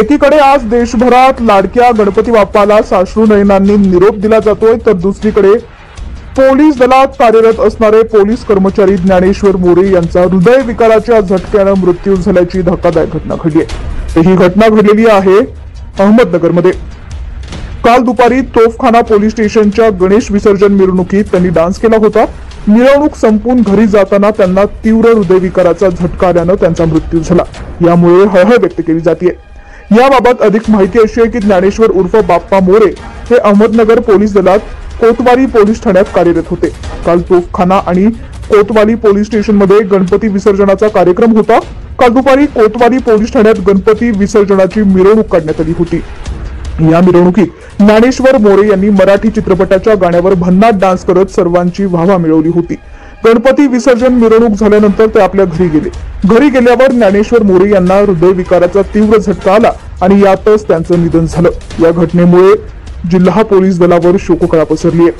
एकीकडे आज देशभरात लाडक्या गणपती बाप्पाला साश्रू नयनांनी निरोप दिला जातोय, तर दुसरीकडे पोलीस दलात कार्यरत असणारे पोलीस कर्मचारी ज्ञानेश्वर मोरे यांचा हृदयविकाराच्या झटक्यानं मृत्यू झाल्याची धक्कादायक घटना घडली आहे। ही घटना घडलेली आहे अहमदनगरमध्ये। काल दुपारी तोफखाना पोलीस स्टेशनच्या गणेश विसर्जन मिरवणुकीत त्यांनी डान्स केला होता। मिरवणूक संपून घरी जाताना त्यांना तीव्र हृदयविकाराचा झटका आल्यानं त्यांचा मृत्यू झाला। यामुळे हळहळ व्यक्त केली जाते। याबाबत अधिक माहिती अशी आहे की ज्ञानेश्वर उर्फ बाप्पा मोरे हे अहमदनगर पोलीस दलात कोतवाली पोलीस ठाण्यात कार्यरत होते। काल तोफखाना आणि कोतवाली पोलीस स्टेशनमध्ये गणपती विसर्जनाचा कार्यक्रम होता। काल दुपारी कोतवाली पोलीस ठाण्यात गणपती विसर्जनाची मिरवणूक काढण्यात आली होती। या मिरवणुकीत ज्ञानेश्वर मोरे यांनी मराठी चित्रपटाच्या गाण्यावर भन्नाट डान्स करत सर्वांची वाहवा मिळवली होती। गणपती विसर्जन मिरवणूक झाल्यानंतर ते आपल्या घरी गेले। घरी गेल्यावर ज्ञानेश्वर मोरे यांना हृदयविकाराचा तीव्र झटका आला आणि यातच त्यांचं निधन झालं। या घटनेमुळे जिल्हा पोलीस दलावर शोककळा पसरली आहे।